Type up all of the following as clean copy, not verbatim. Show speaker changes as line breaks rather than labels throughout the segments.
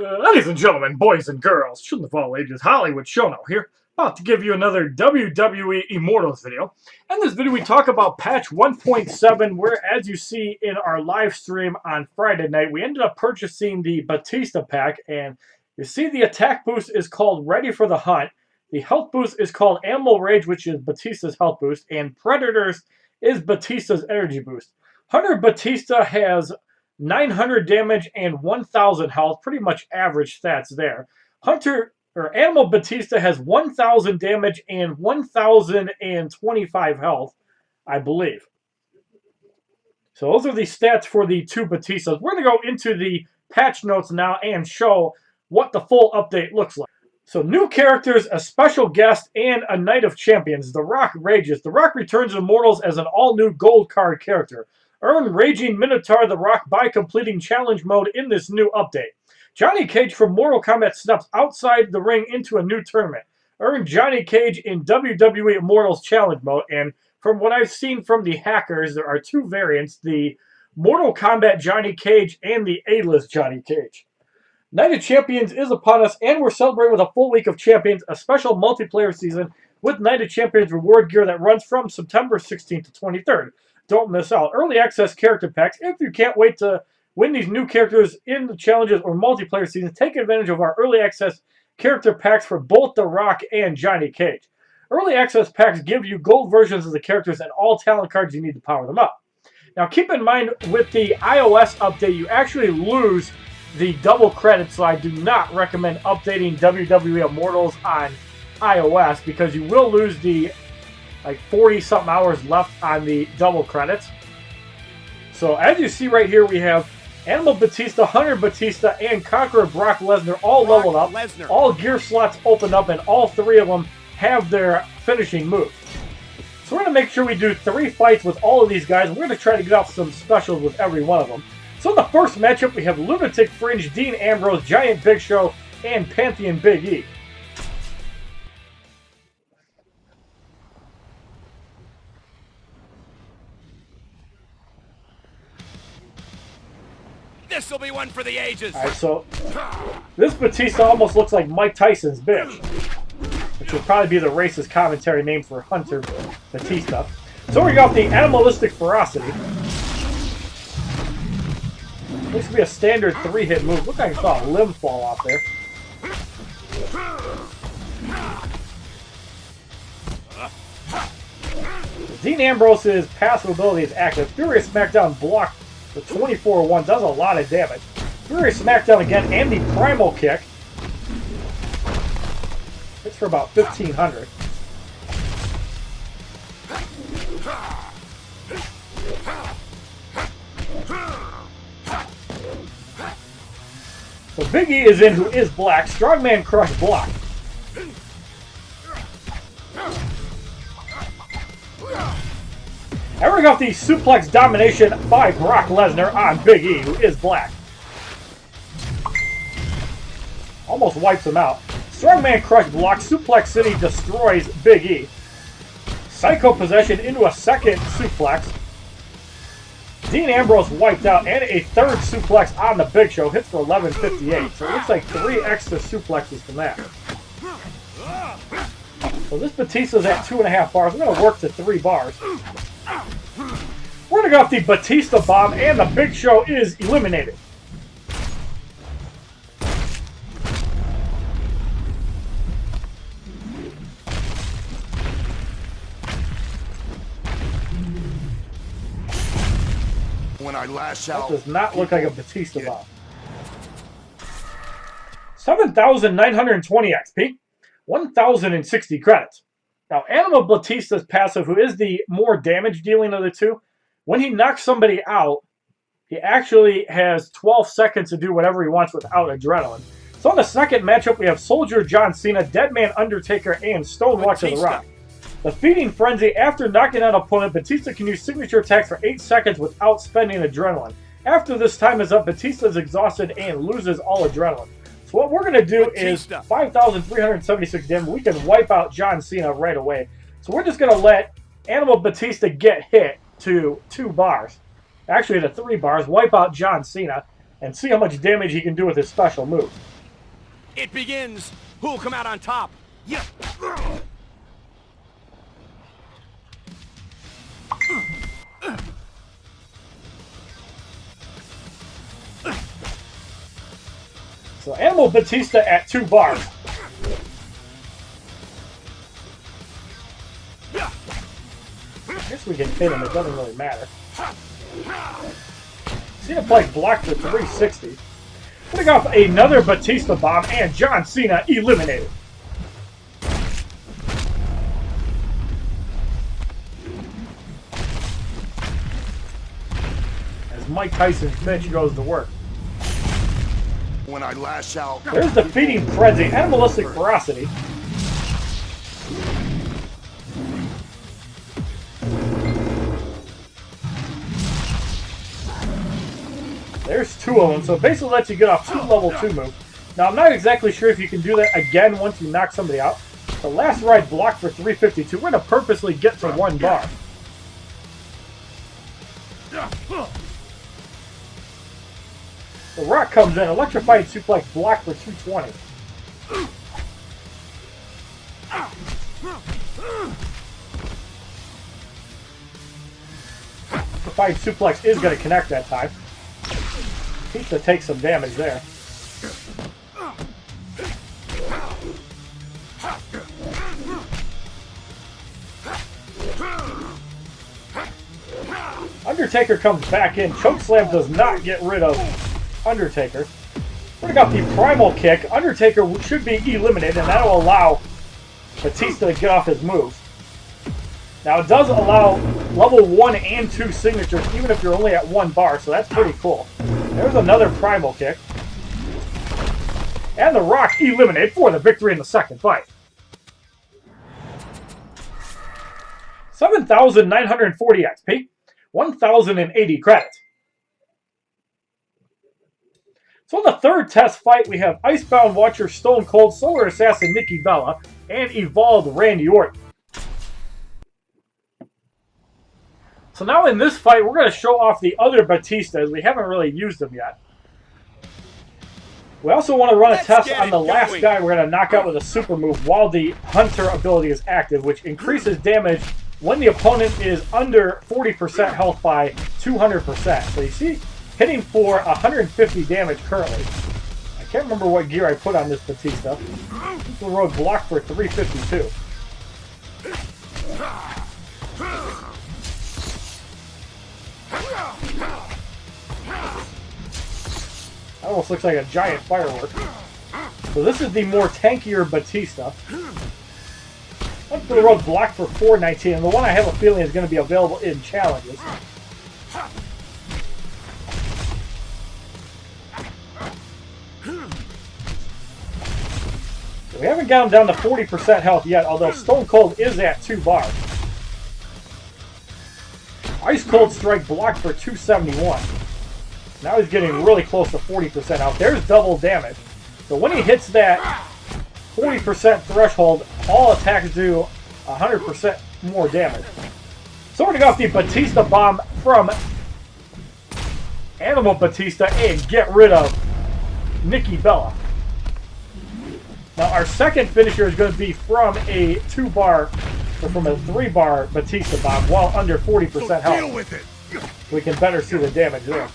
Ladies and gentlemen, boys and girls, children of all ages, HollywoodShono here, about to give you another WWE Immortals video. In this video, we talk about patch 1.7, where, as you see in our live stream on Friday night, we ended up purchasing the Batista pack, and you see the attack boost is called Ready for the Hunt. The health boost is called Animal Rage, which is Batista's health boost, and Predators is Batista's energy boost. Hunter Batista has 900 damage and 1,000 health, pretty much average stats there. Animal Batista has 1,000 damage and 1,025 health, I believe. So those are the stats for the two Batistas. We're going to go into the patch notes now and show what the full update looks like. So new characters, a special guest, and a Night of Champions. The Rock rages. The Rock returns to Immortals as an all-new gold card character. Earn Raging Minotaur the Rock by completing challenge mode in this new update. Johnny Cage from Mortal Kombat steps outside the ring into a new tournament. Earn Johnny Cage in WWE Immortals challenge mode. And from what I've seen from the hackers, there are two variants, the Mortal Kombat Johnny Cage and the A-list Johnny Cage. Night of Champions is upon us, and we're celebrating with a full week of Champions, a special multiplayer season with Night of Champions reward gear that runs from September 16th to 23rd. Don't miss out. Early access character packs. If you can't wait to win these new characters in the challenges or multiplayer seasons, take advantage of our early access character packs for both The Rock and Johnny Cage. Early access packs give you gold versions of the characters and all talent cards you need to power them up. Now keep in mind, with the iOS update, you actually lose the double credits, so I do not recommend updating WWE Immortals on iOS because you will lose the 40-something hours left on the double credits. So as you see right here, we have Animal Batista, Hunter Batista, and Conqueror Brock Lesnar all leveled up. All gear slots open up, and all three of them have their finishing move. So we're going to make sure we do 3 fights with all of these guys. We're going to try to get out some specials with every one of them. So in the first matchup, we have Lunatic Fringe, Dean Ambrose, Giant Big Show, and Pantheon Big E.
This will be one for the ages.
Alright, so this Batista almost looks like Mike Tyson's bitch, which would probably be the racist commentary name for Hunter Batista. So we got the Animalistic Ferocity. This could be a standard 3-hit move. Look like I saw a limb fall off there. Dean Ambrose's passive ability is active. Furious Smackdown blocked the 24-1, does a lot of damage. Furious Smackdown again, and the Primal Kick. Hits for about 1,500. So Big E is in, who is black. Strongman Crush block. And we got the Suplex Domination by Brock Lesnar on Big E, who is black. Almost wipes him out. Strongman Crush block. Suplex City destroys Big E. Psycho Possession into a second suplex. Dean Ambrose wiped out, and a third suplex on the Big Show. Hits for 1158. So it looks like 3 extra suplexes from that. So this Batista's at 2.5 bars. We're going to work to 3 bars. We're going to go off the Batista Bomb, and the Big Show is eliminated.
When I lash out,
that does not look like a Batista Bomb. 7,920 XP, 1,060 credits. Now, Animal Batista's passive, who is the more damage dealing of the two, when he knocks somebody out, he actually has 12 seconds to do whatever he wants without adrenaline. So in the second matchup, we have Soldier John Cena, Deadman Undertaker, and Stonewatcher the Rock. The Feeding Frenzy, after knocking out an opponent, Batista can use signature attacks for 8 seconds without spending adrenaline. After this time is up, Batista is exhausted and loses all adrenaline. So what we're going to do is 5,376 damage. We can wipe out John Cena right away. So we're just going to let Animal Batista get hit to 2 bars. Actually to 3 bars. Wipe out John Cena. and see how much damage he can do with his special move.
It begins. Who'll come out on top? Yeah.
So Animal Batista at 2 bars. I guess we can hit him, it doesn't really matter. Cena Pike blocked for 360. Putting off another Batista bomb, and John Cena eliminated. As Mike Tyson's bitch goes to work.
When I lash out.
There's defeating frenzy, animalistic ferocity. There's 2 of them, so it basically lets you get off 2 level 2 moves. Now, I'm not exactly sure if you can do that again once you knock somebody out. The last ride blocked for 352. We're going to purposely get to 1 bar. The Rock comes in, electrifying suplex blocked for 220. Electrifying suplex is going to connect that time. Batista takes some damage there. Undertaker comes back in. Chokeslam does not get rid of Undertaker. We're going to got the primal kick. Undertaker should be eliminated, and that will allow Batista to get off his moves. Now, it does allow level 1 and 2 signatures, even if you're only at 1 bar, so that's pretty cool. There's another primal kick. And The Rock eliminated for the victory in the second fight. 7,940 XP, 1,080 credits. So in the third test fight, we have Icebound Watcher, Stone Cold, Solar Assassin Nikki Bella, and Evolved Randy Orton. So now in this fight, we're going to show off the other Batistas. We haven't really used them yet. We also want to run a test on the last guy we're going to knock out with a super move while the Hunter ability is active, which increases damage when the opponent is under 40% health by 200%. So you see, hitting for 150 damage currently. I can't remember what gear I put on this Batista. The road blocked for 352. That almost looks like a giant firework. So this is the more tankier Batista. One for the road blocked for 419, and the one I have a feeling is going to be available in challenges. We haven't gotten down to 40% health yet, although Stone Cold is at 2 bars. Ice Cold Strike blocked for 271. Now he's getting really close to 40% health. There's double damage. So when he hits that 40% threshold, all attacks do 100% more damage. So we're going to go off the Batista Bomb from Animal Batista and get rid of Nikki Bella. Now our second finisher is going to be from a 2-bar, or from a 3-bar Batista Bomb while under 40% health.
Deal with it.
We can better see the damage there.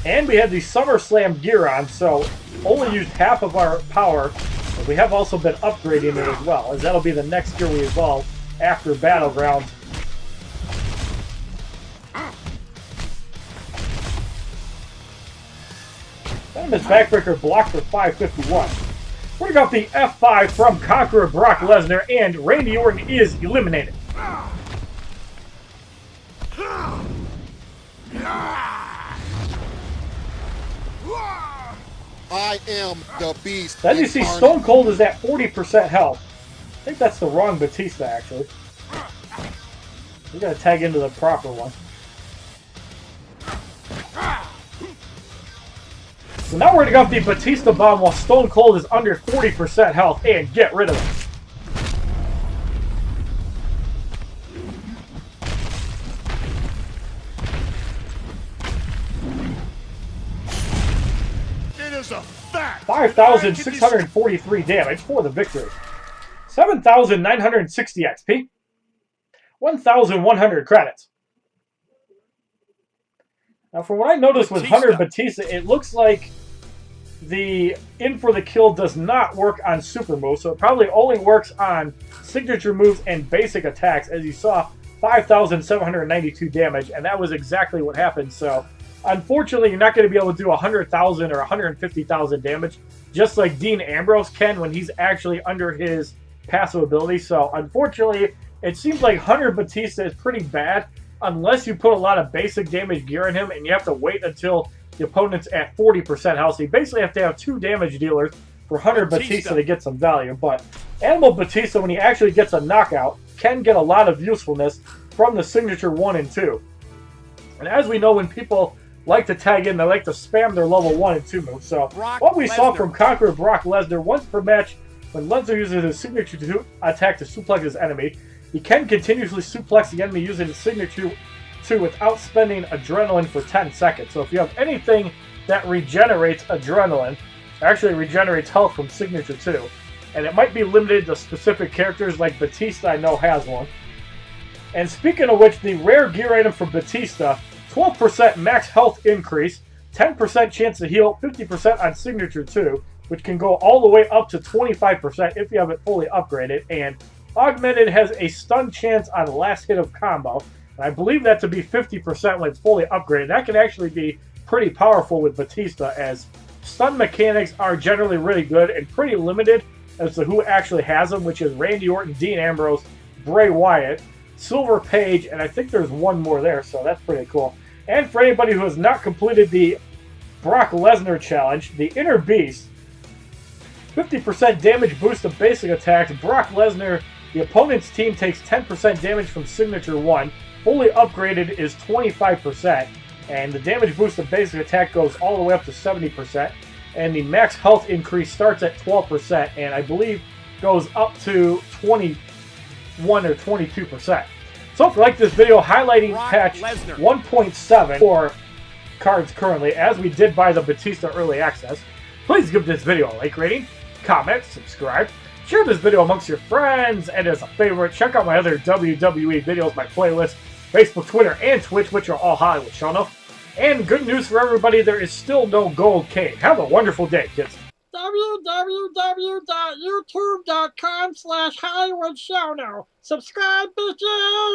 And we have the SummerSlam gear on, so only used half of our power. But we have also been upgrading it as well, as that'll be the next gear we evolve after Battlegrounds. Venomous Backbreaker blocked for 551. We're going to the F5 from Conqueror Brock Lesnar, and Randy Orton is eliminated.
I am the beast.
As you see, Stone Cold is at 40% health. I think that's the wrong Batista, actually. We gotta tag into the proper one. So now we're gonna go with the Batista Bomb while Stone Cold is under 40% health and get rid of it.
Here's a fact.
5,643 damage for the victory. 7,960 XP. 1,100 credits. Now, from what I noticed with Hunter Batista, it looks like the in for the kill does not work on super moves, so it probably only works on signature moves and basic attacks. As you saw, 5,792 damage, and that was exactly what happened. So, unfortunately, you're not going to be able to do 100,000 or 150,000 damage, just like Dean Ambrose can when he's actually under his passive ability. So, unfortunately, it seems like Hunter Batista is pretty bad unless you put a lot of basic damage gear in him, and you have to wait until the opponent's at 40% health. So you basically have to have 2 damage dealers for Hunter Batista to get some value. But Animal Batista, when he actually gets a knockout, can get a lot of usefulness from the signature 1 and 2. And as we know, when people like to tag in, they like to spam their level 1 and 2 moves. So what we saw from Conqueror Brock Lesnar, once per match, when Lesnar uses his signature attack to suplex his enemy, he can continuously suplex the enemy using his signature 2 without spending adrenaline for 10 seconds. So if you have anything that regenerates adrenaline, actually regenerates health from signature 2, and it might be limited to specific characters, like Batista I know has one. And speaking of which, the rare gear item for Batista, 12% max health increase, 10% chance to heal, 50% on signature 2, which can go all the way up to 25% if you have it fully upgraded, and augmented has a stun chance on last hit of combo. And I believe that to be 50% when it's fully upgraded. That can actually be pretty powerful with Batista, as stun mechanics are generally really good and pretty limited as to who actually has them, which is Randy Orton, Dean Ambrose, Bray Wyatt, Silver Page, and I think there's one more there, so that's pretty cool. And for anybody who has not completed the Brock Lesnar challenge, the Inner Beast, 50% damage boost of basic attacks. Brock Lesnar, the opponent's team takes 10% damage from signature 1. Fully upgraded is 25%, and the damage boost of basic attack goes all the way up to 70%, and the max health increase starts at 12%, and I believe goes up to 21 or 22%. So if you like this video highlighting patch 1.7 for cards currently, as we did by the Batista Early Access, please give this video a like rating, comment, subscribe, share this video amongst your friends, and as a favorite, check out my other WWE videos, my playlist, Facebook, Twitter, and Twitch, which are all HollywoodShono. And good news for everybody, there is still no gold cane. Have a wonderful day, kids.
www.youtube.com/HollywoodShono. Subscribe, bitches!